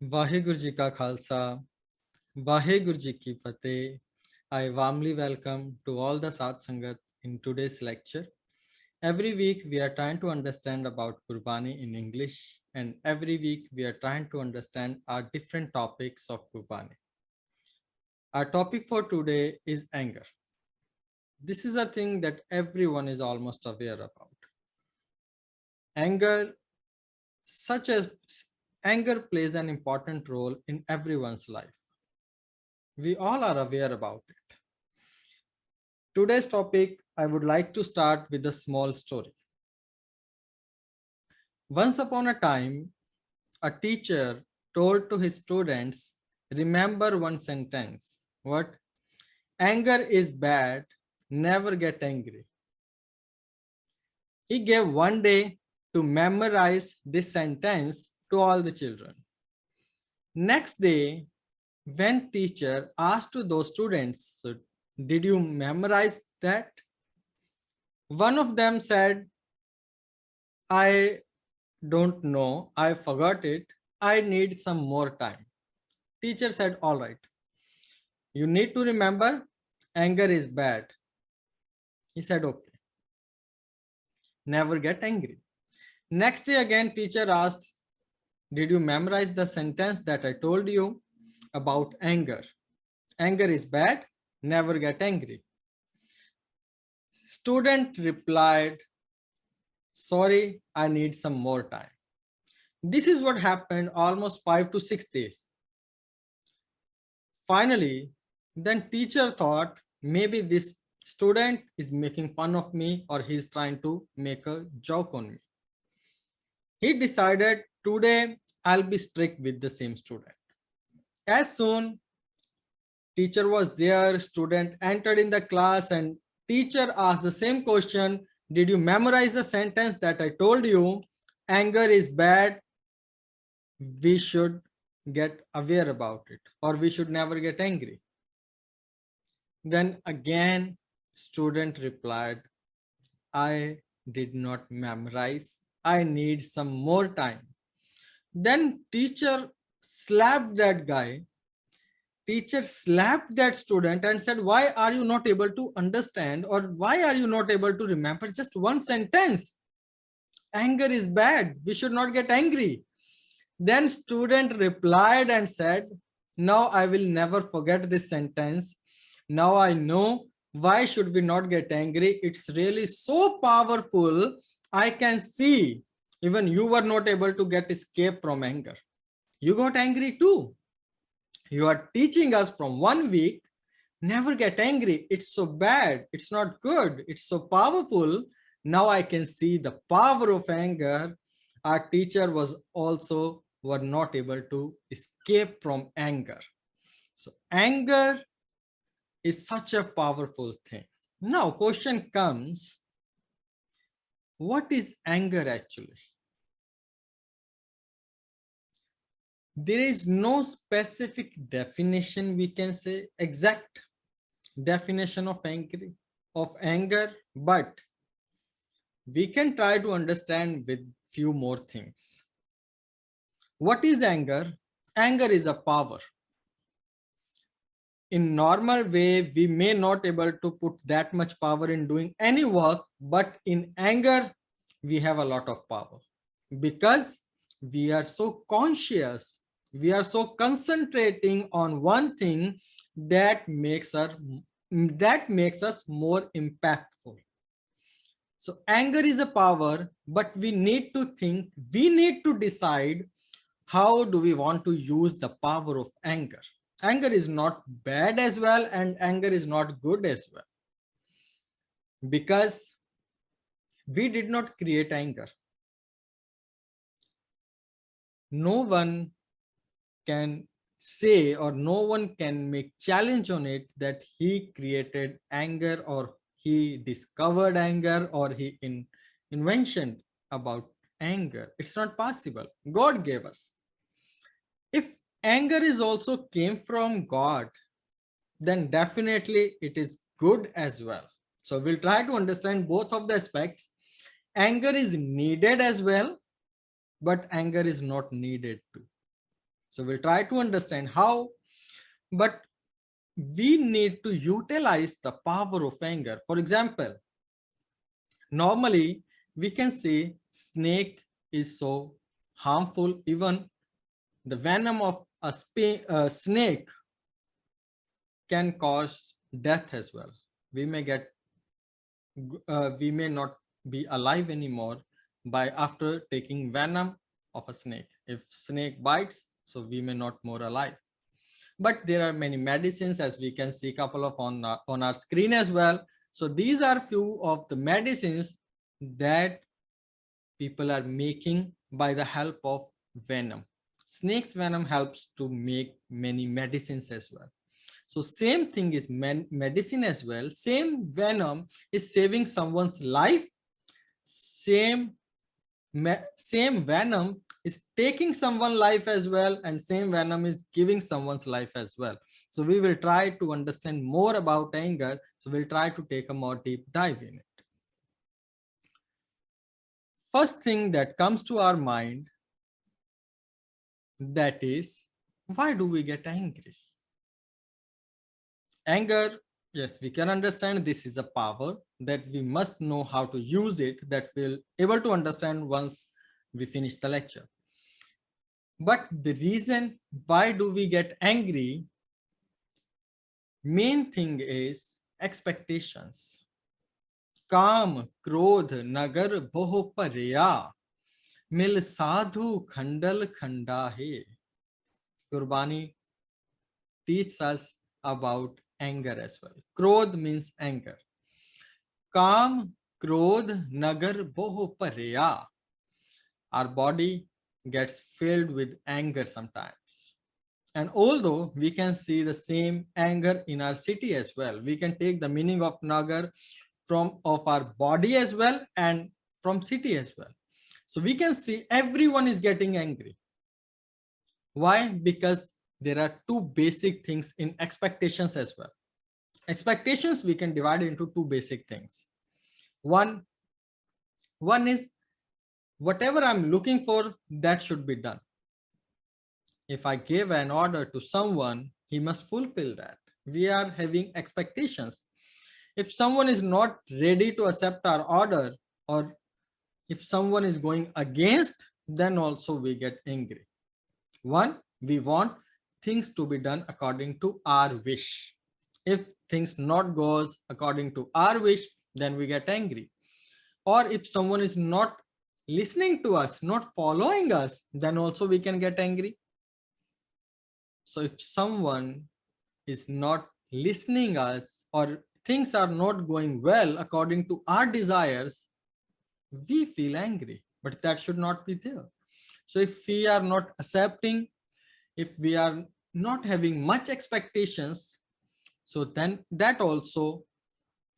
Vaheguru Ji Ka Khalsa, Vaheguru Ji Ki Fateh. I warmly welcome to all the Sat Sangat in today's lecture. Every week we are trying to understand about Gurbani in English, and every week we are trying to understand our different topics of Gurbani. Our topic for today is anger. This is a thing that everyone is almost aware about. Anger, such as anger plays an important role in everyone's life. We all are aware about it. Today's topic, I would like to start with a small story. Once upon a time, a teacher told to his students, remember one sentence. What? Anger is bad, never get angry. He gave one day to memorize this sentence to all the children. Next day, when teacher asked to those students, so did you memorize that? One of them said, I don't know, I forgot it, I need some more time. Teacher said, all right, you need to remember anger is bad. He said, okay, never get angry. Next day again, teacher asked, did you memorize the sentence that I told you about anger? Anger is bad, never get angry. Student replied, sorry, I need some more time. This is what happened almost 5 to 6 days. Finally, then teacher thought maybe this student is making fun of me or he's trying to make a joke on me. He decided today I'll be strict with the same student. As soon teacher was there, student entered in the class and teacher asked the same question, did you memorize the sentence that I told you? Anger is bad, we should get aware about it, or we should never get angry. Then again, student replied, I did not memorize. I need some more time. Then teacher slapped that guy. Teacher slapped that student and said, why are you not able to understand, or why are you not able to remember just one sentence? Anger is bad. We should not get angry. Then student replied and said, now I will never forget this sentence. Now I know why should we not get angry. It's really so powerful. I can see even you were not able to get escape from anger. You got angry too. You are teaching us from 1 week, never get angry. It's so bad. It's not good. It's so powerful. Now I can see the power of anger. Our teacher was also were not able to escape from anger. So anger is such a powerful thing. Now question comes, what is anger actually? There is no specific definition, we can say exact definition of anger, but we can try to understand with few more things. What is anger? Anger is a power. In normal way, we may not able to put that much power in doing any work, but in anger, we have a lot of power because we are so conscious, we are so concentrating on one thing that makes us more impactful. So anger is a power, but we need to think, we need to decide how do we want to use the power of anger. Anger is not bad as well, and anger is not good as well, because we did not create anger. No one can say, or no one can make challenge on it that he created anger, or he discovered anger, or he invention about anger. It's not possible. God gave us. If anger is also came from God, then definitely it is good as well. So we'll try to understand both of the aspects. Anger is needed as well, but anger is not needed too. So we'll try to understand how, but we need to utilize the power of anger. For example, normally we can say snake is so harmful. Even the venom of a snake can cause death as well. We may get we may not be alive anymore by after taking venom of a snake. If snake bites, so we may not more alive. But there are many medicines, as we can see couple of on our screen as well. So these are few of the medicines that people are making by the help of venom. Snake's venom helps to make many medicines as well. So same thing is medicine as well. Same venom is saving someone's life. Same same venom is taking someone's life as well, and same venom is giving someone's life as well. So we will try to understand more about anger. So we'll try to take a more deep dive in it. First thing that comes to our mind, that is, why do we get angry? Anger, yes, we can understand this is a power that we must know how to use it, that we'll able to understand once we finish the lecture. But the reason why do we get angry, main thing is expectations. Kam, krodh, nagar, boh parya, mil sadhu khandal khanda hai. Gurbani teaches us about anger as well. Krodh means anger. Kam, krodh, nagar, boh parya. Our body gets filled with anger sometimes. And although we can see the same anger in our city as well, we can take the meaning of nagar from of our body as well and from city as well. So we can see everyone is getting angry. Why? Because there are two basic things in expectations as well. Expectations we can divide into two basic things. One is whatever I'm looking for, that should be done. If I give an order to someone, he must fulfill that. We are having expectations. If someone is not ready to accept our order, or if someone is going against, then also we get angry. One, we want things to be done according to our wish. If things not goes according to our wish, then we get angry. Or if someone is not listening to us, not following us, then also we can get angry. So if someone is not listening us, or things are not going well according to our desires, we feel angry. But that should not be there. So if we are not accepting, if we are not having much expectations, so then that also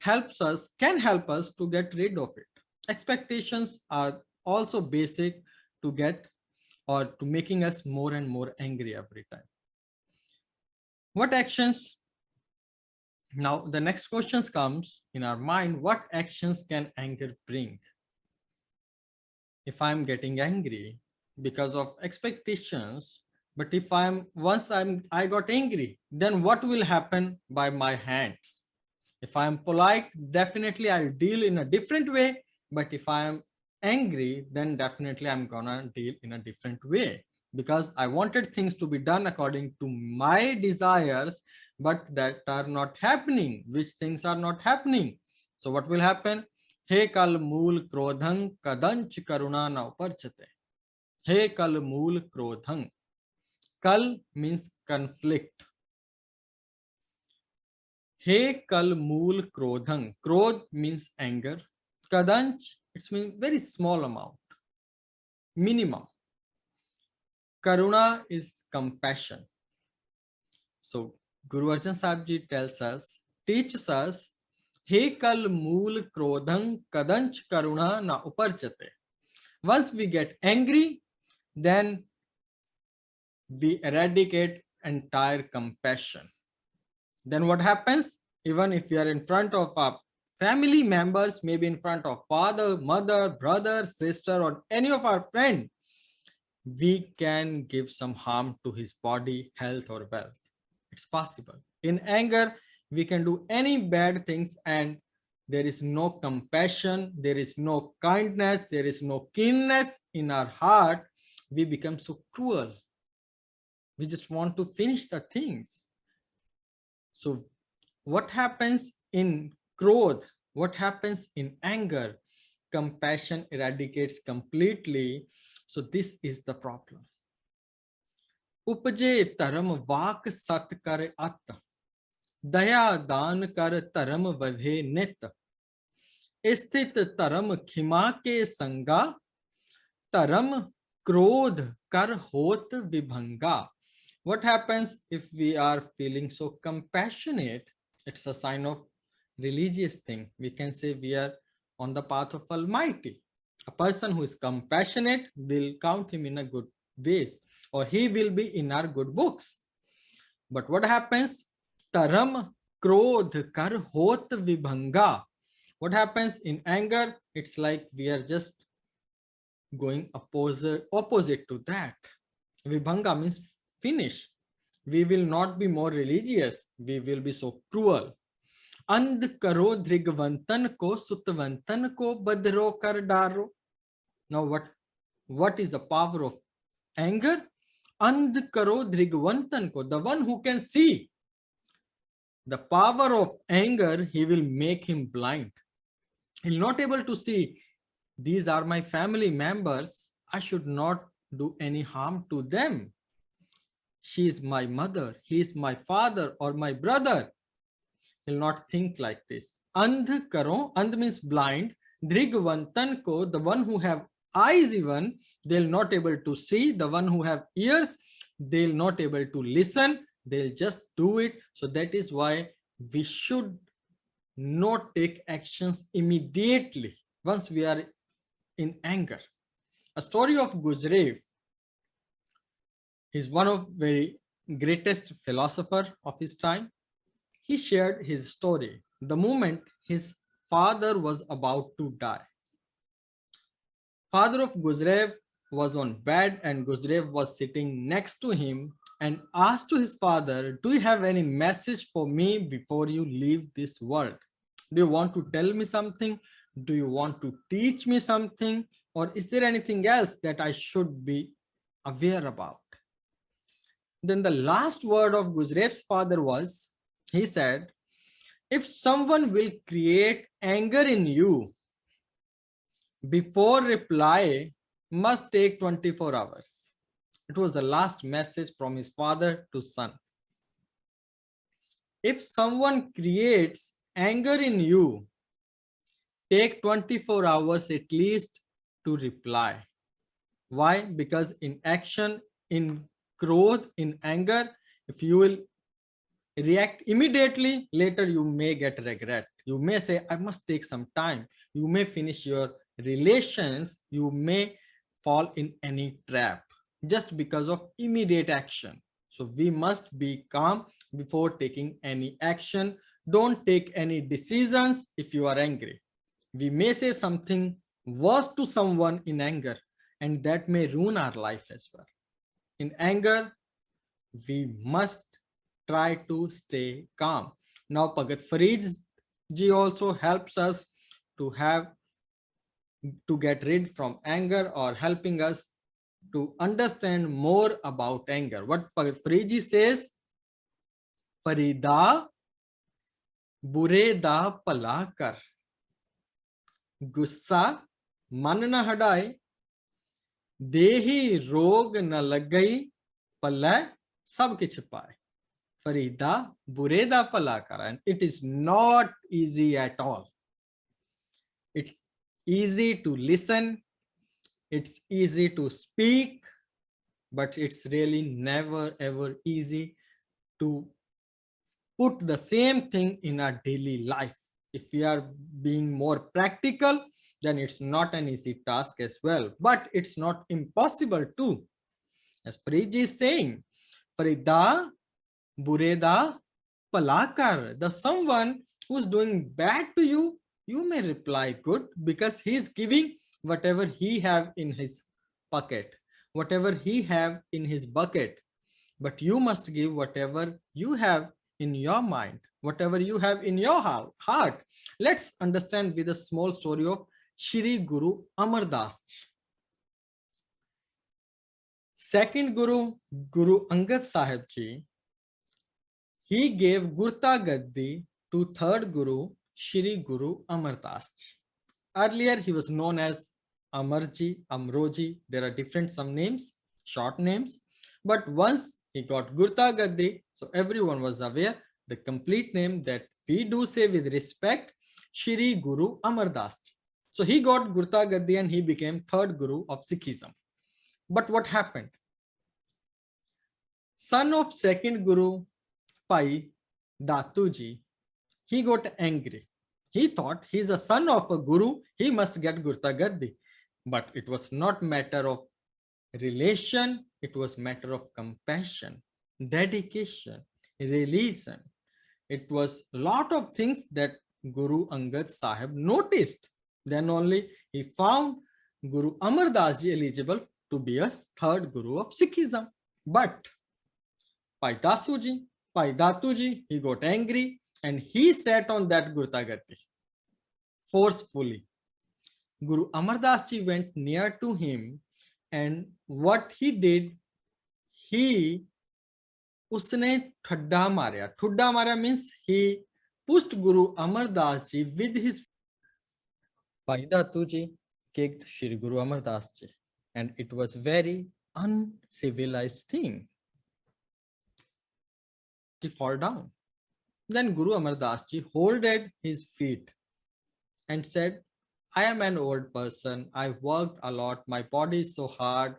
can help us to get rid of it. Expectations are also basic to get or to making us more and more angry every time. What actions? Now the next questions comes in our mind, what actions can anger bring? If I'm getting angry because of expectations, but if I got angry, then what will happen by my hands? If I'm polite, definitely I'll deal in a different way. But if I am angry, then definitely I'm gonna deal in a different way, because I wanted things to be done according to my desires, but that are not happening. Which things are not happening? So what will happen? He kal mool krodhang kadanch karuna na uparchate. He kal mool krodhang. Kal means conflict. He kal mool krodhang. Krodh means anger. Kadanch, it means very small amount, minimum. Karuna is compassion. So Guru Arjan Sahib Ji teaches us, He kal mool krodhang kadanch karuna na uparchate. Once we get angry, then we eradicate entire compassion. Then what happens? Even if we are in front of our family members, maybe in front of father, mother, brother, sister, or any of our friend, we can give some harm to his body, health, or wealth. It's possible. In anger, we can do any bad things, and there is no compassion, there is no kindness, there is no keenness in our heart. We become so cruel. We just want to finish the things. So, what happens in growth? What happens in anger? Compassion eradicates completely. So, this is the problem. उपजे धर्म वाक सत कर अत, दया दान कर धर्म वधे नित, स्थित धर्म खिमा के संगा, धर्म क्रोध कर होत विभंगा. What happens if we are feeling so compassionate? It's a sign of religious thing. We can say we are on the path of Almighty. A person who is compassionate will count him in a good ways, or he will be in our good books. But what happens? Taram krodh kar hot vibhanga. What happens in anger? It's like we are just going opposite to that. Vibhanga means finish. We will not be more religious. We will be so cruel. अंध करो धृगवंतन को सुतवंतन को बदरो कर डारो. Now what is the power of anger? अंध करो धृगवंतन को, the one who can see. The power of anger, he will make him blind. He'll not able to see, these are my family members, I should not do any harm to them. She is my mother, he is my father or my brother. He'll not think like this. Andh karo, andh means blind. Drigvantan ko, the one who have eyes even, they'll not able to see. The one who have ears, they'll not able to listen. They'll just do it. So that is why we should not take actions immediately once we are in anger. A story of Gurdwara. He's one of very greatest philosopher of his time. He shared his story the moment his father was about to die. Father of Gurdwara was on bed, and Gurdwara was sitting next to him and asked to his father, do you have any message for me before you leave this world? Do you want to tell me something? Do you want to teach me something? Or is there anything else that I should be aware about? Then the last word of Gurdwara's father was, he said, if someone will create anger in you, before reply must take 24 hours. It was the last message from his father to son. If someone creates anger in you, take 24 hours at least to reply. Why? Because in action, in growth, in anger, if you will react immediately, later you may get regret. You may say, I must take some time. You may finish your relations. You may fall in any trap just because of immediate action. So we must be calm before taking any action. Don't take any decisions if you are angry. We may say something worse to someone in anger, and that may ruin our life as well. In anger, we must try to stay calm. Now, Bhagat Farid ji also helps us to get rid from anger, or helping us to understand more about anger. What Bhagat Farid ji says, Farida bure da pala kar, गुस्सा मन न हटाए, देही रोग न लग गई, पल्ले सब किछ पाए. Farida bureda palakara, and it is not easy at all. It's easy to listen, it's easy to speak, but it's really never ever easy to put the same thing in our daily life. If we are being more practical, then it's not an easy task as well, but it's not impossible too. As Farid is saying, Farida bureda palakar, the someone who's doing bad to you, you may reply good because he's giving whatever he have in his pocket. whatever he have in his bucket, but you must give whatever you have in your mind, whatever you have in your heart. Let's understand with a small story of Shri Guru Amar Das. Second Guru, Guru Angad Sahib Ji, he gave Gurta Gaddi to third Guru, Shri Guru Amar Das Ji. Earlier, he was known as Amarji, Amroji. There are different some names, short names. But once he got Gurta Gaddi, so everyone was aware the complete name that we do say with respect, Shri Guru Amar Das Ji. So he got Gurta Gaddi and he became third Guru of Sikhism. But what happened? Son of second Guru, Pai Datuji, he got angry. He thought he's a son of a guru, he must get Gurta Gaddi. But it was not matter of relation, it was matter of compassion, dedication, religion. It was lot of things that Guru Angad Sahib noticed. Then only he found Guru Amar Das Ji eligible to be a third Guru of Sikhism. But Pai Datuji, he got angry and he sat on that Gurta Gaddi forcefully. Guru Amar Das Ji went near to him and what he did, he usne thudda marya. Thudda marya means he pushed Guru Amar Das Ji with his. Pai Datuji kicked Shri Guru Amar Das Ji and it was very uncivilized thing. He fall down. Then Guru Amar Das Ji holded his feet and said, I am an old person. I worked a lot. My body is so hard.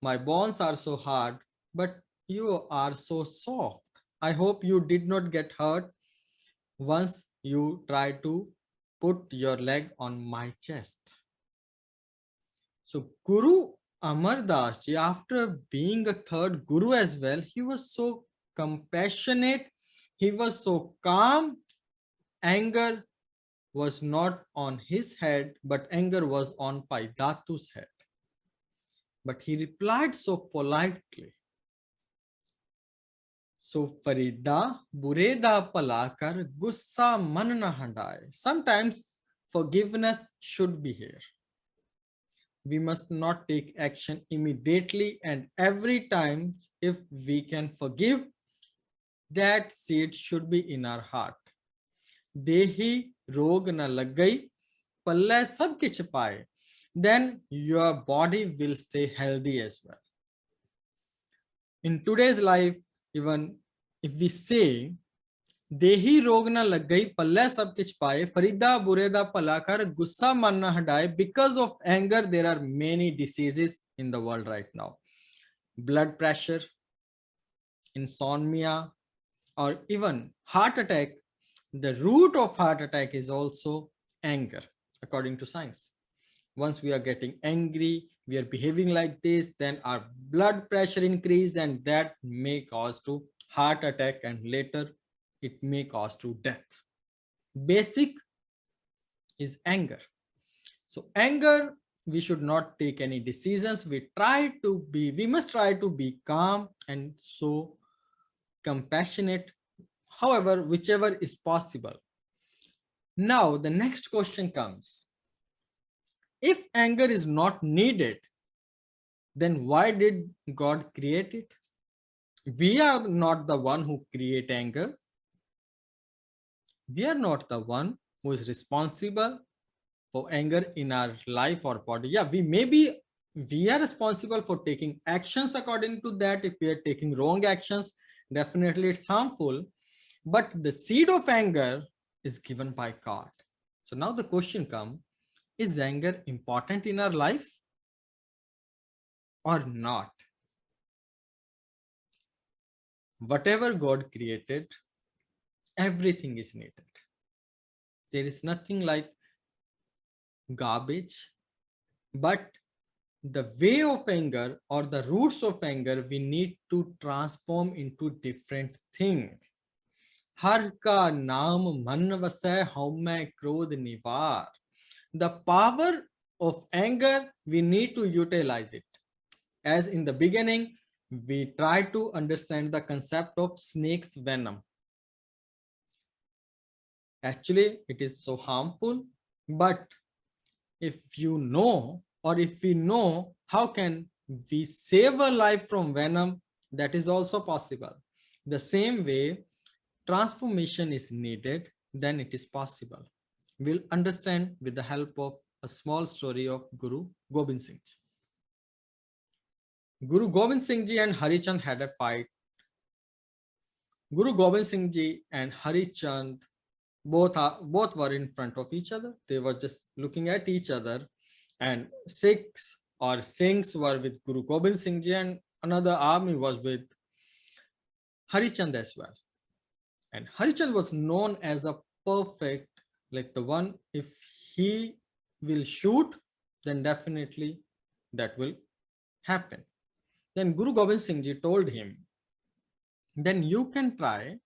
My bones are so hard. But you are so soft. I hope you did not get hurt once you try to put your leg on my chest. So Guru Amar Das Ji, after being a third Guru as well, he was so compassionate. He was so calm. Anger was not on his head, but anger was on Pai Datu's head. But he replied so politely. So Farida Bureda Palakar Gussa Man na Handai. Sometimes forgiveness should be here. We must not take action immediately and every time. If we can forgive, that seed should be in our heart. Dehi rog na lag gai, palle sab kich paaye. Then your body will stay healthy as well. In today's life, even if we say, Dehi rog na lag gai, palle sab kich paaye, Farida bureda palakar gussa manna hadaye. Because of anger, there are many diseases in the world right now. Blood pressure, insomnia, or even heart attack. The root of heart attack is also anger, according to science. Once we are getting angry, we are behaving like this, then our blood pressure increase and that may cause to heart attack and later it may cause to death. Basic is anger. So anger, we should not take any decisions. We must try to be calm and so compassionate, however, whichever is possible. Now, the next question comes. If anger is not needed, then why did God create it? We are not the one who create anger. We are not the one who is responsible for anger in our life or body. Yeah, we are responsible for taking actions according to that. If we are taking wrong actions, definitely it's harmful. But the seed of anger is given by God. So now the question comes, is anger important in our life or not? Whatever God created, everything is needed. There is nothing like garbage, but the way of anger or the roots of anger, we need to transform into different things. Har ka naam man vasai haume krodh nivar. The power of anger, we need to utilize it. As in the beginning, we try to understand the concept of snake's venom. Actually, it is so harmful, but if you know, or if we know, how can we save a life from venom? That is also possible. The same way, transformation is needed, then it is possible. We'll understand with the help of a small story of Guru Gobind Singh Ji. Guru Gobind Singh Ji and Hari Chand had a fight. Guru Gobind Singh Ji and Hari Chand both were in front of each other. They were just looking at each other, and Sikhs or Singhs were with Guru Gobind Singh Ji, and another army was with Hari Chand as well. And Hari Chand was known as a perfect, like the one, if he will shoot, then definitely that will happen. Then Guru Gobind Singh Ji told him, then you can try.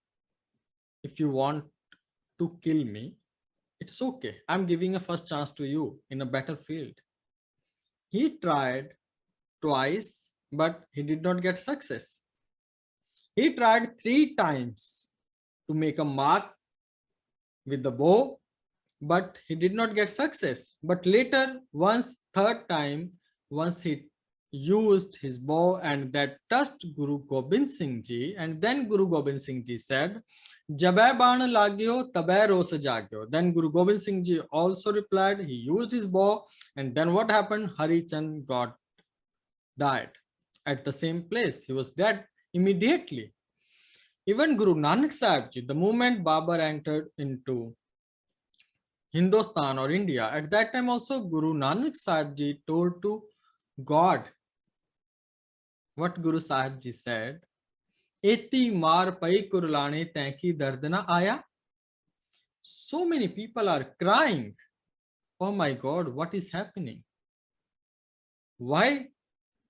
If you want to kill me, it's okay. I'm giving a first chance to you in a battlefield. He tried twice, but he did not get success. He tried 3 times to make a mark with the bow, but he did not get success. But later, third time, once he used his bow and that touched Guru Gobind Singh Ji, and then Guru Gobind Singh Ji said, Jabai baan lagyo, tabai ros jagyo. Then Guru Gobind Singh Ji also replied, he used his bow, and then what happened? Hari Chand died at the same place. He was dead immediately. Even Guru Nanak Sahib Ji, the moment Babar entered into Hindustan or India, at that time also Guru Nanak Sahib Ji told to God, what Guru Sahib Ji said, Eti mar pai kurlane tanki dardna aya. So many people are crying. Oh my God, what is happening? Why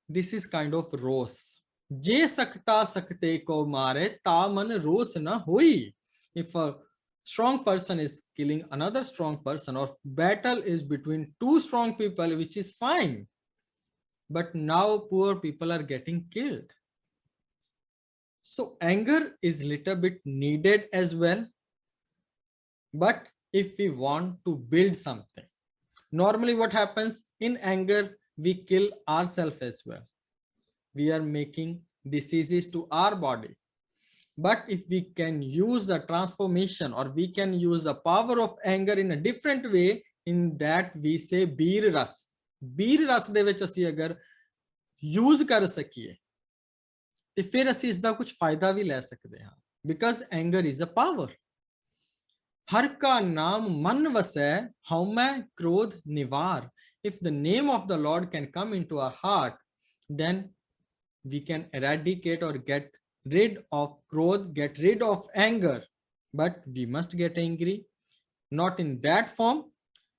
this is kind of rose? Je sakta sakte ko mare ta man rose na hui. If a strong person is killing another strong person, or battle is between 2 strong people, which is fine. But now poor people are getting killed. So anger is little bit needed as well. But if we want to build something, normally what happens in anger, we kill ourselves as well. We are making diseases to our body. But if we can use the transformation, or we can use the power of anger in a different way, in that we say Beer Ras. Beer Ras de vich ਅਸੀਂ ਅਗਰ use ਕਰ ਸਕੀਏ ਤੇ ਫਿਰ ਅਸੀਂ ਇਸ ਦਾ ਕੁਝ ਫਾਇਦਾ ਵੀ ਲੈ ਸਕਦੇ ਹਾਂ, because anger is a power. ਹਰ ਕਾ ਨਾਮ ਮਨ ਵਸੈ ਹਉਮੈ ਕ੍ਰੋਧ ਨਿਵਾਰ. If the name of the Lord can come into our heart, then we can eradicate or get rid of krodh, get rid of anger. But we must get angry, not in that form.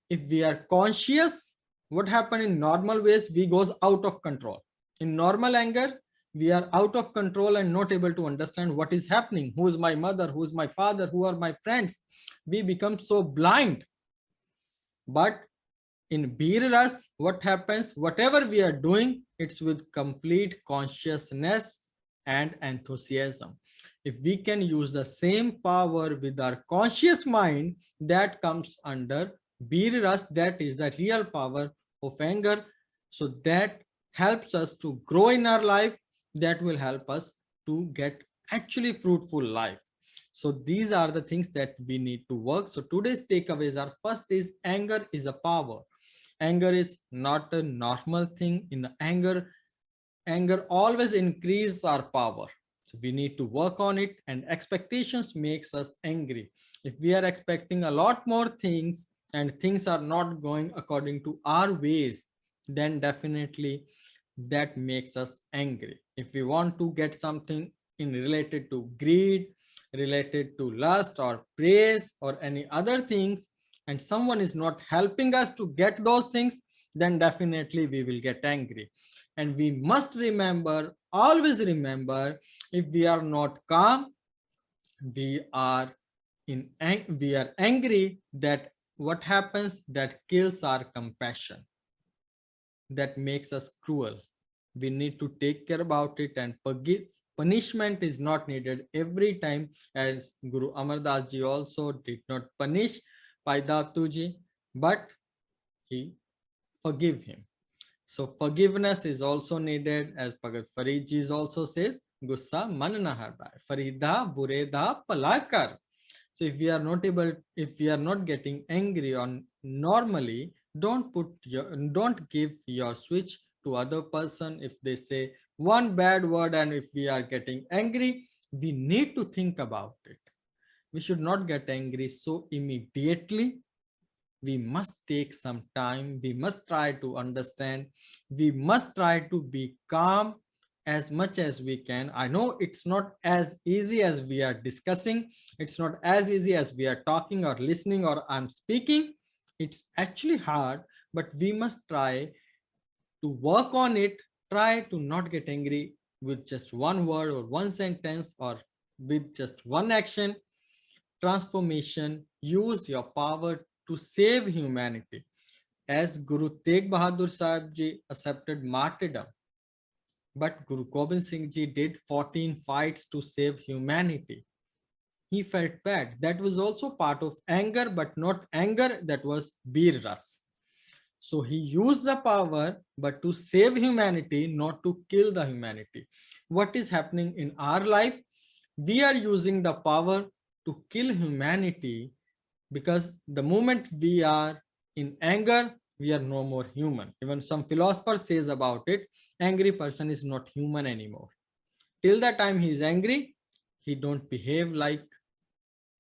If we are conscious, what happens in normal ways, we goes out of control. In normal anger, we are out of control and not able to understand what is happening. Who is my mother? Who is my father? Who are my friends? We become so blind. But in Beer Ras, what happens? Whatever we are doing, it's with complete consciousness and enthusiasm. If we can use the same power with our conscious mind, that comes under Beer Ras. That is the real power of anger. So that helps us to grow in our life. That will help us to get actually fruitful life. So these are the things that we need to work. So today's takeaways are, first is anger is a power. Anger is not a normal thing. In anger always increases our power. So we need to work on it, and expectations makes us angry. If we are expecting a lot more things and things are not going according to our ways, then definitely that makes us angry. If we want to get something in related to greed, related to lust or praise or any other things, and someone is not helping us to get those things, then definitely we will get angry. And we must remember, always remember, if we are not calm, we are angry, that what happens, that kills our compassion, that makes us cruel. We need to take care about it and forgive. Punishment is not needed every time, as Guru Amardas ji also did not punish Paidatu ji, but he forgive him. So forgiveness is also needed, as Bhagat Farid ji also says, Gussa man na harbaye, Farida bureda palakar. So if we are not able, if we are not getting angry on normally, don't give your switch to other person if they say one bad word, and if we are getting angry, we need to think about it. We should not get angry so immediately. We must take some time. We must try to understand. We must try to be calm as much as we can. I know it's not as easy as we are discussing. It's not as easy as we are talking or listening or I'm speaking. It's actually hard, but we must try to work on it. Try to not get angry with just one word or one sentence or with just one action. Transformation. Use your power to save humanity. As Guru Tegh Bahadur Sahib ji accepted martyrdom, but Guru Gobind Singh ji did 14 fights to save humanity. He felt bad. That was also part of anger, but not anger that was Bir Ras. So he used the power, but to save humanity, not to kill the humanity. What is happening in our life? We are using the power to kill humanity, because the moment we are in anger, we are no more human. Even some philosopher says about it, angry person is not human anymore. Till the time he is angry, he don't behave like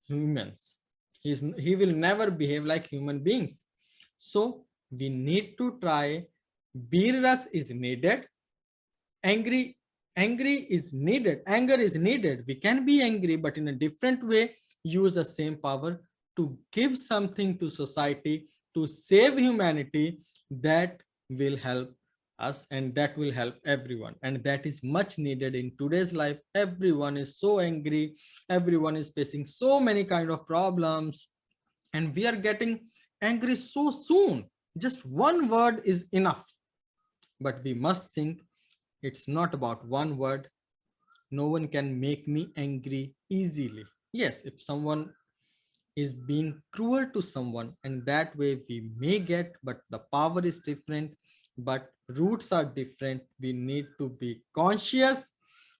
humans. He will never behave like human beings. So we need to try. Birras is needed. Angry is needed. Anger is needed. We can be angry, but in a different way. Use the same power to give something to society, to save humanity. That will help us, and that will help everyone, and that is much needed in today's life. Everyone is so angry. Everyone is facing so many kind of problems, and we are getting angry so soon. Just one word is enough, but we must think it's not about one word. No one can make me angry easily. Yes, if someone is being cruel to someone, and that way we may get, but the power is different, but roots are different. We need to be conscious.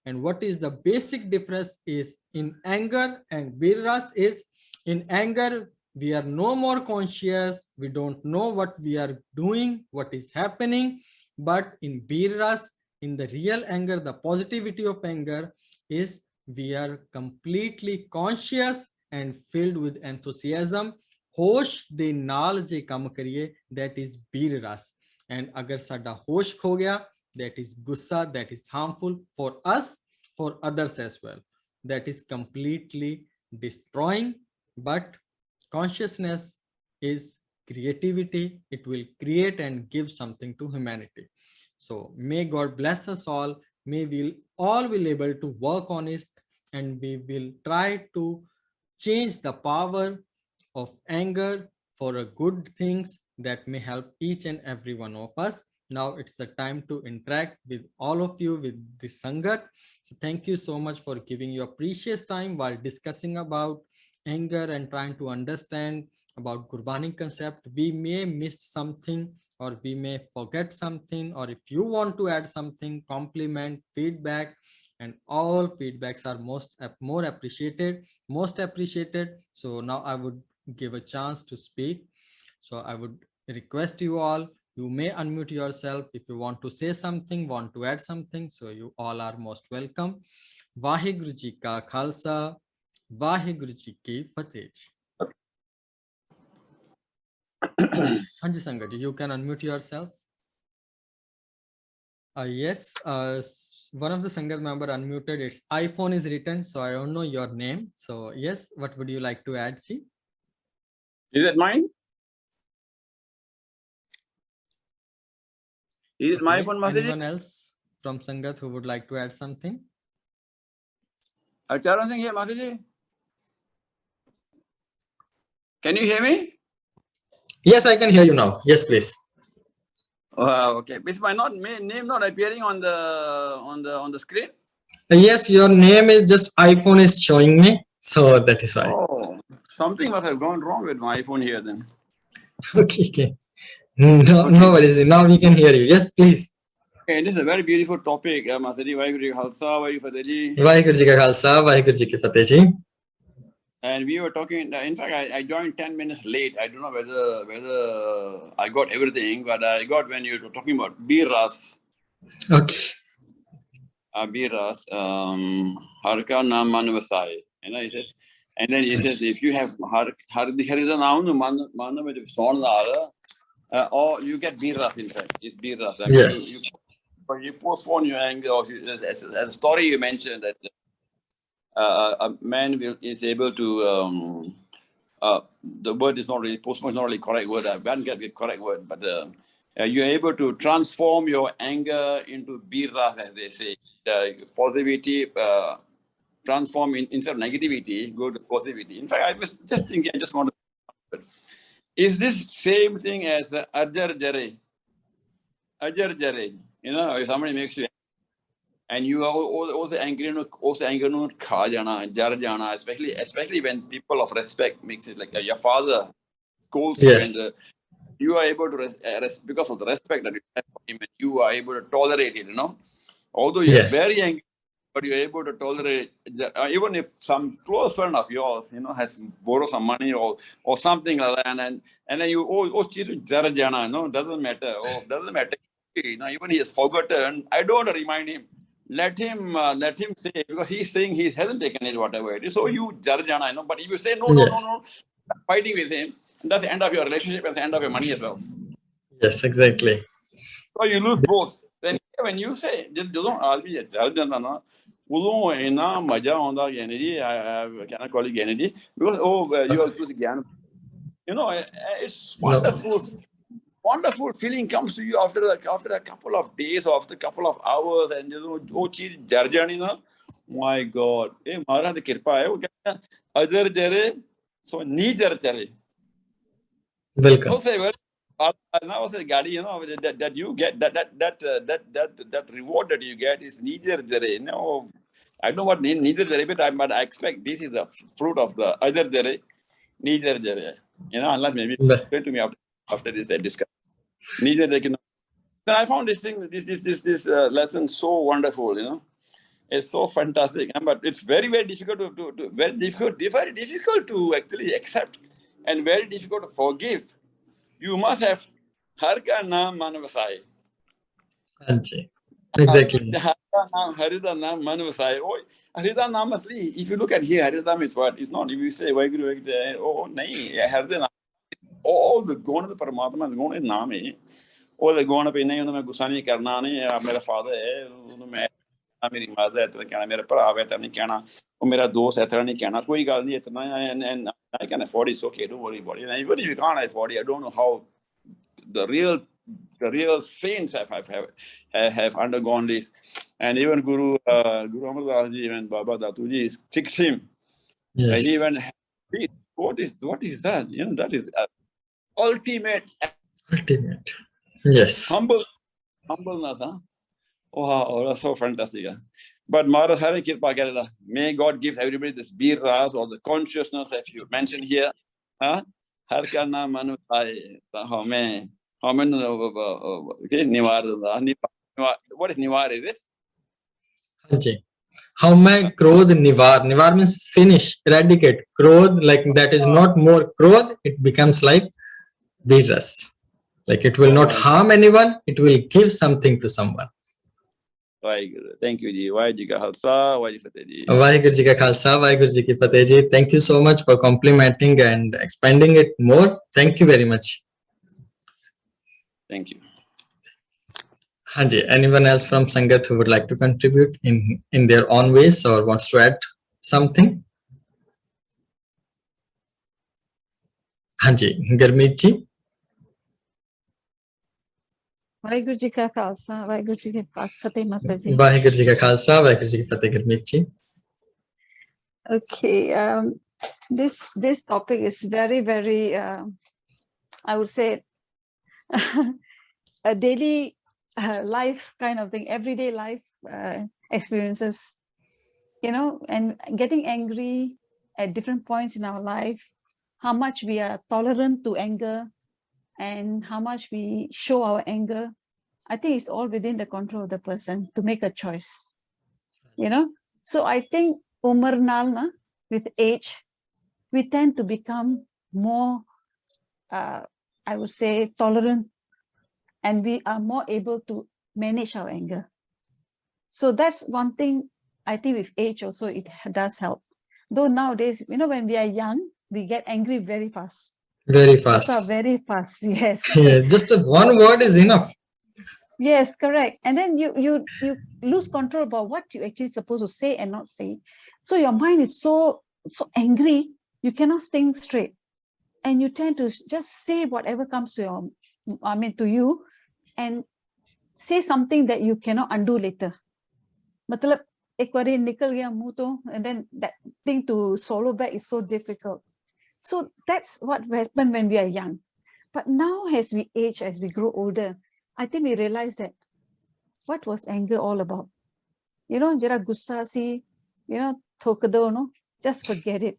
And what is the basic difference is in anger and birras is, in anger we are no more conscious, we don't know what we are doing, what is happening. But in birras, in the real anger, the positivity of anger is we are completely conscious and filled with enthusiasm. होश दे नाल जे काम करिए, that is बीर रस. And अगर साडा होश खो गया, that is गुस्सा, that is harmful for us, for others as well. That is completely destroying. But consciousness is creativity. It will create and give something to humanity. So may God bless us all. May we all will able to work on it, and we will try to change the power of anger for a good things that may help each and every one of us. Now it's the time to interact with all of you with the Sangat. So thank you so much for giving your precious time while discussing about anger and trying to understand about Gurbani concept. We may miss something, or we may forget something, or if you want to add something, compliment, feedback, and all feedbacks are more appreciated, most appreciated. So now I would give a chance to speak. So I would request you all, you may unmute yourself if you want to say something, want to add something. So you all are most welcome. Vaheguru ji ka khalsa, Vaheguru ji ki fateh. Hanji Sangat, you can unmute yourself. Yes, one of the Sangat member unmuted. Its iPhone is written, so I don't know your name. So yes, what would you like to add, Ji? Is it mine? Is it my phone? Anyone else from Sangat who would like to add something? Charan Singh here, Maharaj. Can you hear me? Yes, I can hear you now. Yes, please. Wow. Okay. Is my name not appearing on the screen? Yes, your name is just iPhone is showing me, so that is why. Oh, something must have gone wrong with my iPhone here then. Okay, okay. No, Okay. no worries. Now we can hear you. Yes, please. Okay, this is a very beautiful topic. Masadi, Vaheguru Khalsa, Vaheguru Fateh Ji. Waheguru ji ਕਾ ਖਾਲਸਾ ਵਾਹਿਗੁਰੂ ਜੀ ਕੀ ਫਤਿਹ ਜੀ And we were talking. In fact, I joined 10 minutes late. I don't know whether I got everything, but I got when you were talking about Biras. Okay. Biras, Harka Nam Manavasai. You know, he says, and then he says, if you have Harida Naam, or you get Biras, in fact. It's Biras. I mean, Yes. you postpone your anger. Or as a story you mentioned that a man is able to. The word is not really postpone. Is not really correct word. I can't get the correct word, but you're able to transform your anger into Biras, as they say. Positivity. Transform instead of negativity, go to positivity. In fact, I was just thinking. I just want to. Is this same thing as Ajar Jare? Ajar Jare. You know, if somebody makes you and you are also angry, kha jana, jar jana, especially when people of respect makes it like your father calls Yes. you and you are able to because of the respect that you have for him, and you are able to tolerate it. You know, although you're Yeah. very angry, but you're able to tolerate even if some close friend of yours, you know, has borrowed some money or something like that, and then you jar jana, no, doesn't matter. Oh, doesn't matter. You know, even he has forgotten. I don't want to remind him. Let him say, because he's saying he hasn't taken it, whatever it is. So you jar jana, you know. But if you say no, fighting with him, that's the end of your relationship and the end of your money as well. Yes, exactly. So you lose both. Then when you say, I'll be jar jana, I cannot call it Gyanidi, because you are to Gyan. You know, it's wonderful. No. Wonderful feeling comes to you after a couple of days or after a couple of hours, and you know, oh, cheez jar jani na. My God, Maharaj the kirpa hai. वो कहते हैं, अजर जरे, so knee jar chale. Welcome. Also, now say gadi, you know, that you get that reward that you get is knee jar jare. No, I don't know what knee jar jare, but I expect this is the fruit of the अजर जरे, नी jar jare. You know, unless maybe explain to me after this discussion. Neither they can. Then I found this lesson so wonderful. You know, it's so fantastic, but it's very difficult to very difficult to actually accept, and very difficult to forgive. You must have Harka Naam Manavasai. Exactly. Harida Naam Manavasai. Oh, Harida Naam asli. If you look at here, Harida Naam is what? It's not. If you say Vaheguru, oh, nahi, Harida Naam. All the Gona the Paramatma, the Gona Naam hai. ਉਹ ਲਗਾਉਣ ਪਈ ਨਹੀਂ ਉਹਨੂੰ ਮੈਂ ਗੁੱਸਾ ਨਹੀਂ ਕਰਨਾ ਨਹੀਂ ਮੇਰਾ ਫਾਦਰ ਹੈ ਉਹਨੂੰ ਮੈਂ ਮੇਰੀ ਮਦਰ ਹੈ ਤਾਂ ਕਹਿਣਾ ਮੇਰਾ ਭਰਾ ਹੈ ਤਾਂ ਨਹੀਂ ਕਹਿਣਾ ਉਹ ਮੇਰਾ ਦੋਸਤ ਹੈ ਤਾਂ ਨਹੀਂ ਕਹਿਣਾ ਕੋਈ ਗੱਲ ਨਹੀਂ ਇਤਨਾ and I can afford it, it's okay, don't worry about it. And even if you can't afford it, I don't know how the real saints have undergone this. And even Guru Amar Das Ji and Baba Datu Ji kicked him. Yes. And he went, what is that? You know, that is ultimate. Yes. Humbleness, huh? Oh, that's so fantastic. Huh? But Maharaj Hari Kirpa Kerala. May God give everybody this biras or the consciousness as you mentioned here. Huh? Harkana Manu Home. What is Nivar? Is it? How may Krodh Nivar? Nivar means finish, eradicate. Krodh, like that is not more Krodh, it becomes like Biras. Like it will not harm anyone, it will give something to someone. Thank you, Ji. Vaheguru Ji ka Khalsa, Vaheguru Ji Fateh Ji. Vaheguru Ji ka Khalsa, Vaheguru Ji ki Fateh Ji. Thank you so much for complimenting and expanding it more. Thank you very much. Thank you. Hanji, anyone else from Sangat who would like to contribute in their own ways or wants to add something? Hanji, Gurmeet Ji. Vaheguru Ji ka Khalsa, Vaheguru Ji ki Fateh Master Ji. Vaheguru Ji ka Khalsa, Vaheguru Ji ki Fateh Gurmeet Ji. Okay, this topic is very, I would say, a daily life kind of thing, everyday life experiences, and getting angry at different points in our life, how much we are tolerant to anger and how much we show our anger. I think it's all within the control of the person to make a choice, So I think umar nal, with age, we tend to become more, I would say, tolerant, and we are more able to manage our anger. So that's one thing. I think with age also it does help. Though nowadays, when we are young, we get angry very fast. Very Gussa fast. very fast. Yes. Yeah, just one word is enough. Yes, correct. And then you lose control about what you actually supposed to say and not say. So your mind is so angry, you cannot think straight, and you tend to just say whatever comes to you, and say something that you cannot undo later. मतलब एक बारी निकल गया मुंह तो, and then that thing to swallow back is so difficult. So that's what happened when we are young. But now as we age, as we grow older, I think we realize that what was anger all about? Jara gussa si, thokdo, no, just forget it.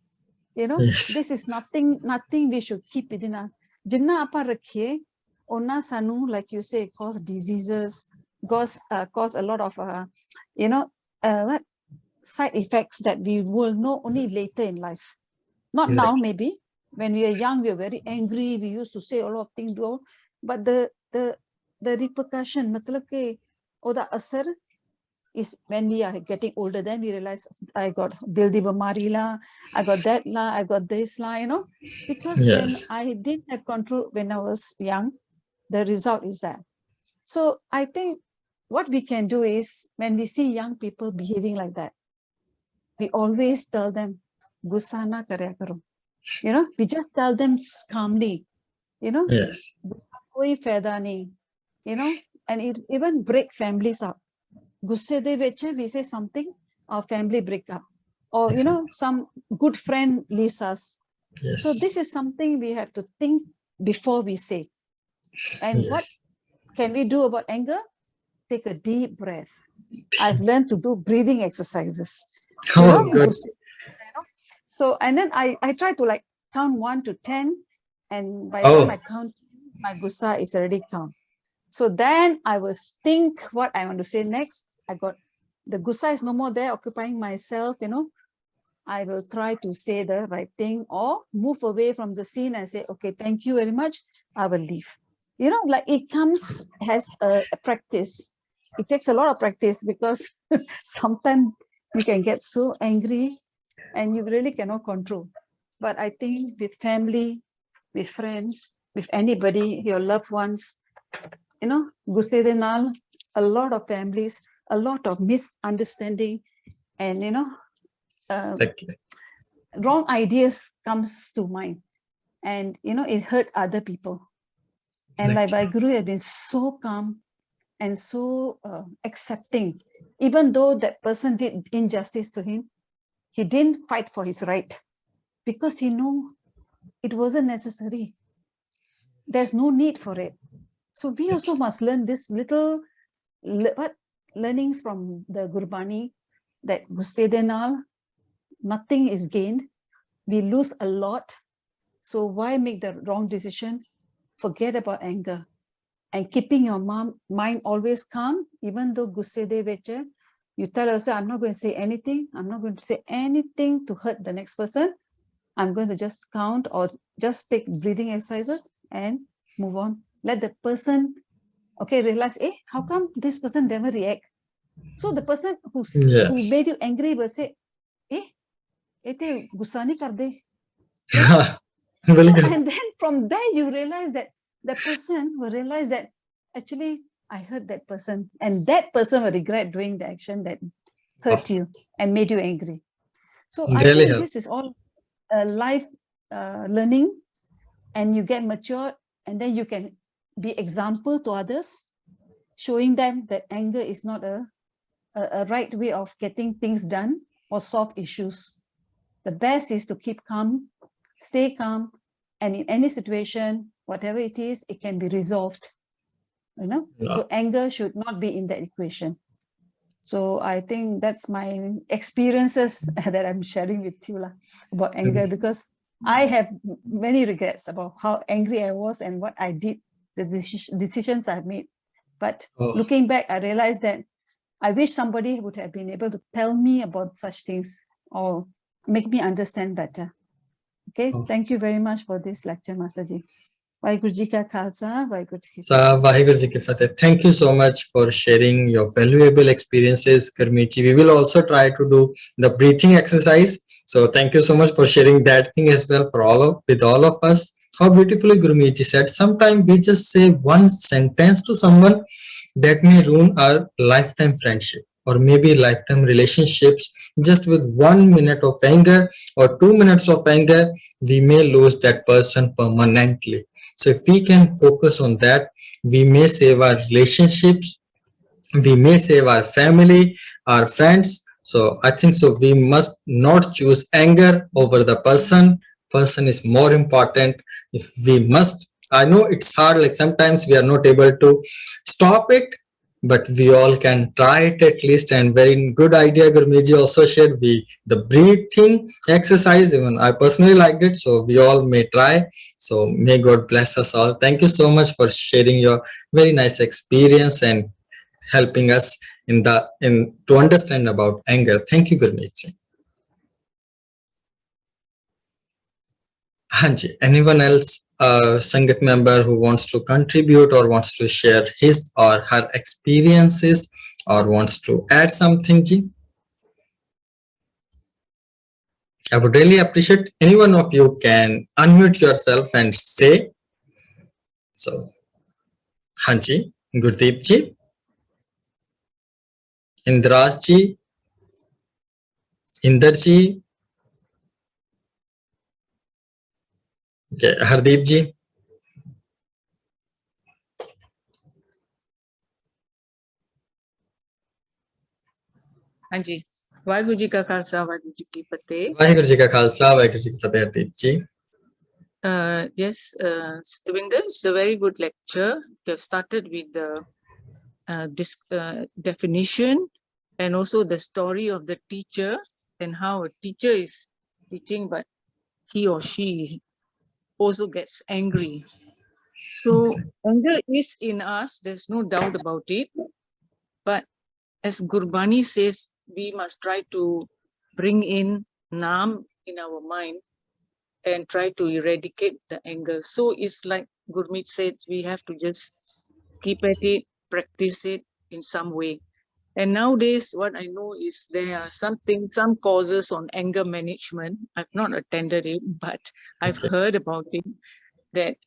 Yes. This is nothing we should keep within us. Jinna apa rakhiye, onna sanu, like you say, cause diseases, cause a lot of, what side effects that we will know only later in life. Not now, Exactly. maybe. When we are young, we are very angry. We used to say a lot of things, but the repercussion, matlab ke, oda asar is when we are getting older. Then we realize I got dil di bimari la, I got that la, I got this la, because when Yes. I didn't have control when I was young, the result is that. So I think what we can do is when we see young people behaving like that, we always tell them, gussa na karya karo. We just tell them calmly, Yes. gussa koi faida nahi, and it even break families up. Gusse de veche, we say something, our family break up. Or, Exactly. some good friend leaves us. So Yes. this is something we have to think before we say. And what Yes. can we do about anger? Take a deep breath. I've learned to do breathing exercises. Oh, good. So, and then I try to count 1 to 10. And by the time I Oh, count, my gussa is already calm. So then I will think what I want to say next. I got the gussa is no more there occupying myself, I will try to say the right thing or move away from the scene and say, okay, thank you very much. I will leave. It comes as a practice. It takes a lot of practice because sometimes you can get so angry and you really cannot control. But I think with family, with friends, with anybody, your loved ones, gusse de naal, a lot of families, a lot of misunderstanding, and exactly. wrong ideas comes to mind, and it hurt other people. And like my Exactly. guru has been so calm and so accepting, even though that person did injustice to him, he didn't fight for his right because he knew it wasn't necessary. There's no need for it. So we also must learn this little learnings from the Gurbani, that gusse de naal, nothing is gained. We lose a lot. So why make the wrong decision? Forget about anger. And keeping your mind always calm, even though gusse de veche, you tell yourself, I'm not going to say anything. I'm not going to say anything to hurt the next person. I'm going to just count or just take breathing exercises and move on. Let the person, realize, how come this person never react? So the person who Yes. made you angry will say, ete gussa nahi karde. So, Very good. and then from there you realize that the person will realize that actually I hurt that person, and that person will regret doing the action that hurt you and made you angry. So I Really think help. this is all life learning, and you get mature, and then you can be example to others, showing them that anger is not a right way of getting things done or solve issues. The best is to keep calm, stay calm, and in any situation, whatever it is, it can be resolved. you know. No. So anger should not be in that equation. So I think that's my experiences that I'm sharing with you about anger, because I have many regrets about how angry I was and what I did, the decisions I made. But Oh. looking back, I realized that I wish somebody would have been able to tell me about such things or make me understand better. Okay, Oh. thank you very much for this lecture, Masterji. Vaheguru Ji Ka Khalsa, Vaheguru Ji Ki So, Vaheguru Ji Ki Fateh. Thank you so much for sharing your valuable experiences, Gurmeet ji. We will also try to do the breathing exercise. So thank you so much for sharing that thing as well with all of us. How beautifully Gurmeet ji said, sometimes we just say one sentence to someone that may ruin our lifetime friendship or maybe lifetime relationships. Just with 1 minute of anger or 2 minutes of anger, we may lose that person permanently. So if we can focus on that, we may save our relationships, we may save our family, our friends. So I think so we must not choose anger over the person. Person is more important. If we must, I know it's hard, like sometimes we are not able to stop it, but we all can try it at least. And very good idea Gurmeet ji also shared, the breathing exercise, even I personally liked it, so we all may try. So may God bless us all. Thank you so much for sharing your very nice experience and helping us to understand about anger. Thank you Gurmeet ji. Hanji, anyone else Sangat member who wants to contribute or wants to share his or her experiences or wants to add something, ji? I would really appreciate any one of you can unmute yourself and say. So, Hanji, Gurdeep ji, Indraj ji, Inder ji, okay, Hardeep ji. Hanji, Vaheguru Ji Ka Khalsa, Vaheguru Ji Ki Fateh. Vaheguru Ji Ka Khalsa, Vaheguru Ji Ki Fateh, Hardeep ji. Yes, Satvinder, it's a very good lecture. You have started with the definition and also the story of the teacher and how a teacher is teaching, but he or she also gets angry. So anger is in us, there's no doubt about it. But as Gurbani says, we must try to bring in Naam in our mind and try to eradicate the anger. So it's like Gurmeet said, we have to just keep at it, practice it in some way. And nowadays, what I know is there are some causes on anger management. I've not attended it, but I've heard about it. That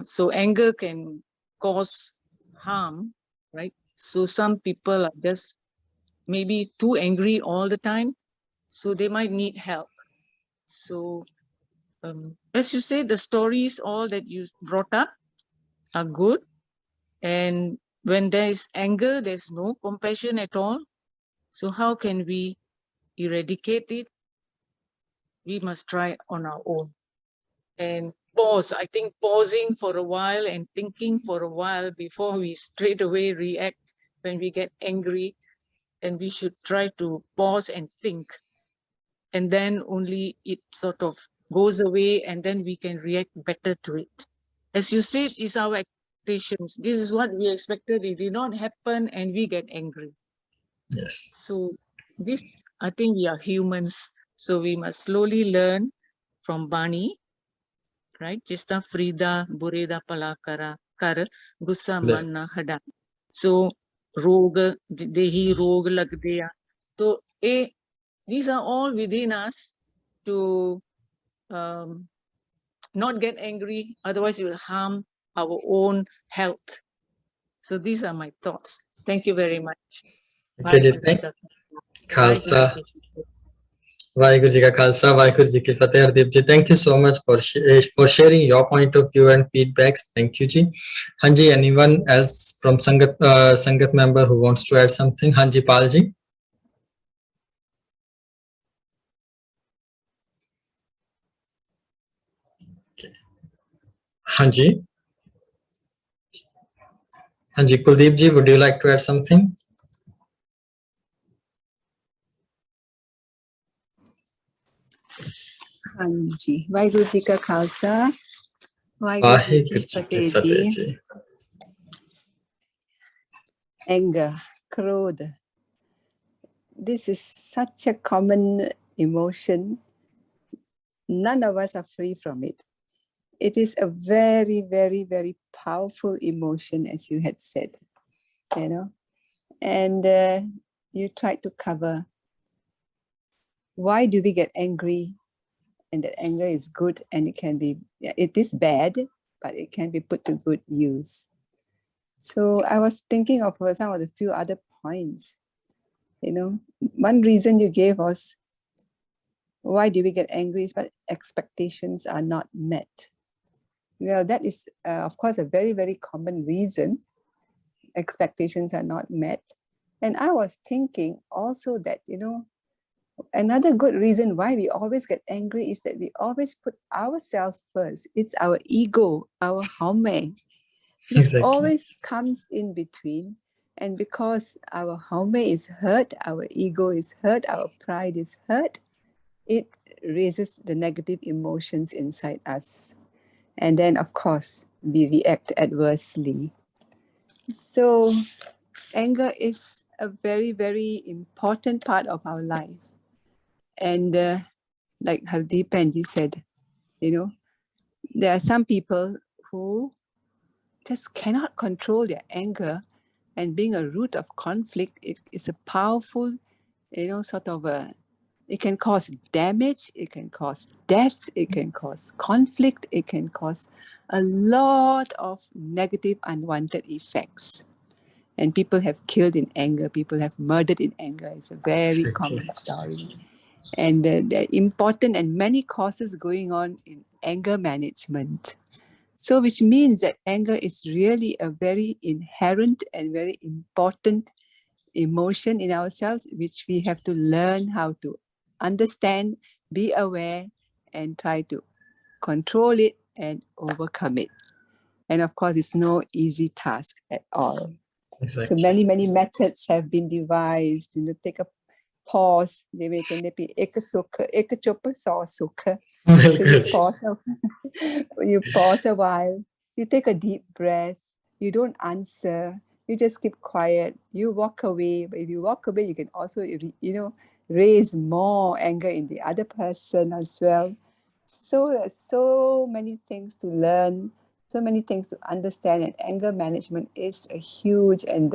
so anger can cause harm, right? So some people are just maybe too angry all the time, so they might need help. So as you say, the stories all that you brought up are good. And when there is anger, there's no compassion at all. So how can we eradicate it? We must try on our own. And pause. I think pausing for a while and thinking for a while before we straight away react when we get angry. And we should try to pause and think. And then only it sort of goes away and then we can react better to it. As you said, it's our expectations. This is what we expected. It did not happen and we get angry. Yes. So this, I think we are humans. So we must slowly learn from Bani, right? Jista Frida Bureda Palakara Kar Gussa Manna Hada. So Roga Dehi Rog Lagdeya. So these are all within us to not get angry, otherwise it will harm our own health. So these are my thoughts. Thank you very much. Okay, ji, thank Khalsa. Vaheguru Ji Ka Khalsa, Vaheguru Ji Ki Fateh, Hardeep ji. Thank you so much for sharing your point of view and feedbacks. Thank you, ji. Hanji, anyone else from Sangat member who wants to add something? Hanji Pal ji. Okay. Hanji. Hanji, Kuldeep ji, would you like to add something? ਹਾਂਜੀ ਵਾਹਿਗੁਰੂ ਜੀ ਕਾ ਖਾਲਸਾ ਵਾਹਿਗੁਰੂ ਜੀ ਕੀ Waheguru ji ki ਫਤਿਹ fateh ਜੀ ji. anger krodh this is such a common emotion none of us are free from it it is a very very very powerful emotion as you had said you know and you tried to cover why do we get angry and that anger is good and it is bad but it can be put to good use. So I was thinking of some of the few other points. You know, one reason you gave was why do we get angry is but expectations are not met. Well, that is of course a very very common reason. Expectations are not met, and I was thinking also that another good reason why we always get angry is that we always put ourselves first. It's our ego, our haume, which Exactly. always comes in between. And because our haume is hurt, our ego is hurt, our pride is hurt, it raises the negative emotions inside us. And then, of course, we react adversely. So anger is a very, very important part of our life. And like Hardeep Pandey said, there are some people who just cannot control their anger, and being a root of conflict, it is a powerful, it can cause damage, it can cause death, it can cause conflict, it can cause a lot of negative unwanted effects. And people have killed in anger, people have murdered in anger. It's a very common story. And there are important and many causes going on in anger management. So which means that anger is really a very inherent and very important emotion in ourselves, which we have to learn how to understand, be aware, and try to control it and overcome it. And of course, it's no easy task at all. Exactly. So many methods have been devised. Take a pause. They may can be ek chup, 100 sukh. So you pause a while. You take a deep breath. You don't answer. You just keep quiet. You walk away. But if you walk away, you can also raise more anger in the other person as well. So there's so many things to learn, so many things to understand, and anger management is a huge and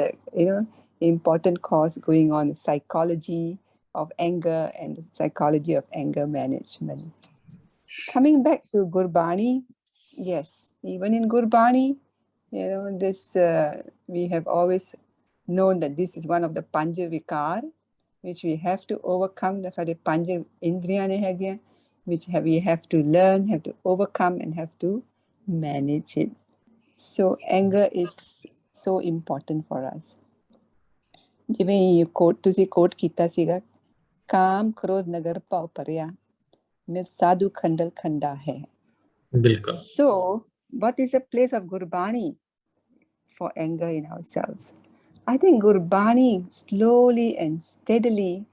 important course going on in psychology of anger and the psychology of anger management. Coming back to Gurbani, yes, even in Gurbani, this we have always known that this is one of the Panja Vikar, which we have to overcome. The Panja Indriya which we have to learn, have to overcome, and have to manage it. So anger is so important for us. ਜਿਵੇਂ you ਤੁਸੀਂ ਕੋਟ ਕੀਤਾ ਸੀਗਾ ਕਾਮ ਕ੍ਰੋਧ ਨਗਰ ਭਾਉ ਭਰਿਆ ਮੈਂ ਸਾਧੂ ਖੰਡਲ ਖੰਡਾ ਹੈ. So what is the place of Gurbani for anger in ourselves? I think Gurbani slowly and steadily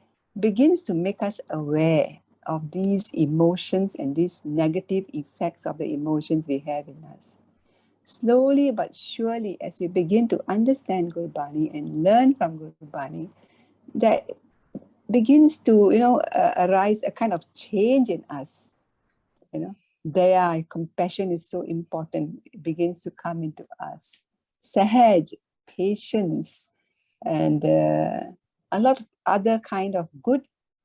begins to make us aware of these emotions and these negative effects of the emotions we have in us. Slowly but surely, as we begin to understand Gurbani and learn from Gurbani, that begins to arise a kind of change in us. Daya, compassion is so important. It begins to come into us. Sahaj, patience, and a lot of other kind of good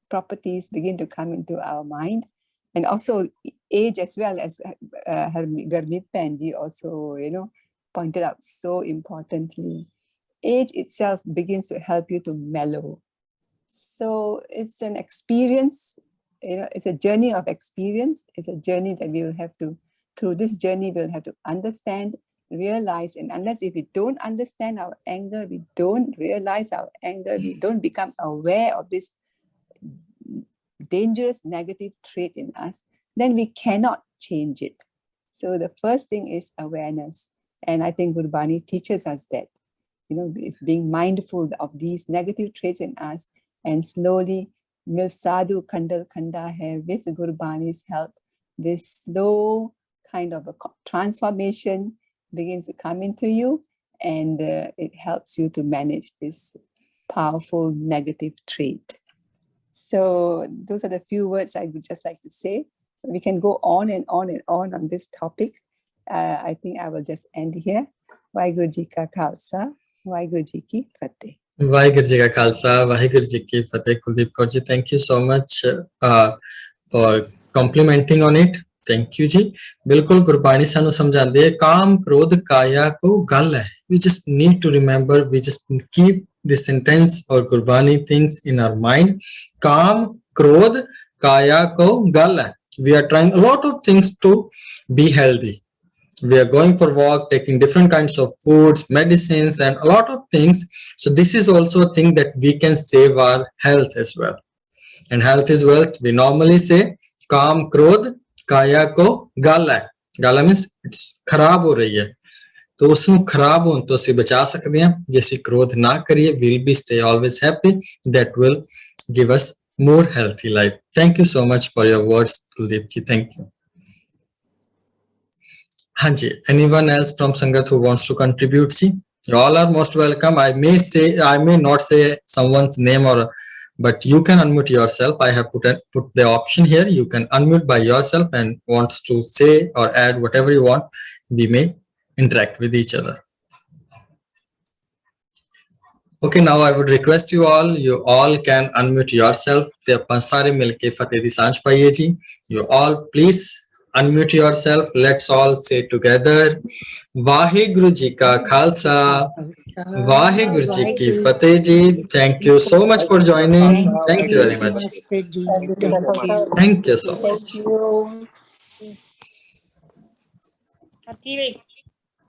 properties begin to come into our mind. And also age, as well as Gurmeet Pandey also, pointed out so importantly. Age itself begins to help you to mellow. So it's an experience, it's a journey of experience. It's a journey that we will have to, through this journey, we'll have to understand, realize, and unless if we don't understand our anger, we don't realize our anger, we don't become aware of this dangerous negative trait in us, then we cannot change it. So the first thing is awareness. And I think Gurbani teaches us that. is being mindful of these negative traits in us, and slowly, Mil Sadhu Kandal Khanda Hai, with Gurbani's help, this slow kind of a transformation begins to come into you, and it helps you to manage this powerful negative trait. So those are the few words I would just like to say. We can go on and on and on this topic. I think I will just end here. Vaheguru Ji Ka Khalsa, Vaheguru Ji Ki Fateh. Vaheguru Ji Ka Khalsa, Vaheguru Ji Ki Fateh. Kuldeep Kaur Ji, thank you so much for complimenting on it. Thank you जी. बिल्कुल गुरबाणी सानू समझांदी है काम क्रोध काया को गल है. We just need to remember, we just keep this sentence or Gurbani things in our mind. Kam krodh kaya ko gal hai. We are trying a lot of things to be healthy. We are going for walk, taking different kinds of foods, medicines, and a lot of things. So this is also a thing that we can save our health as well. And health is wealth. We normally say काम क्रोध काया को गल है. गल means it's खराब हो रही है, तो उसਨੂੰ खराब होने तो ਅਸੀਂ बचा सकते हैं ਜੇ ਅਸੀਂ क्रोध ना करिए. we'll be stay always happy. That will give us more healthy life. Thank you so much for your words, Kuldeep ji. Thank you. Hanji, anyone else from Sangat who wants to contribute? See, you all are most welcome. I may not say someone's name, but you can unmute yourself. I have put the option here. You can unmute by yourself and wants to say or add whatever you want. We may interact with each other. Okay, now I would request you all can unmute yourself. ਤੇ ਆਪਾਂ ਸਾਰੇ ਮਿਲ ਕੇ ਫਤਿਹ ਦੀ ਸਾਂਝ ਪਾਈਏ ਜੀ. You all please unmute yourself. Let's all say together. Vaheguru Ji Ka Khalsa, Vaheguru Ji Ki Fateh ji. Thank you so much for joining. Thank you very much. Thank you so much. Thank you.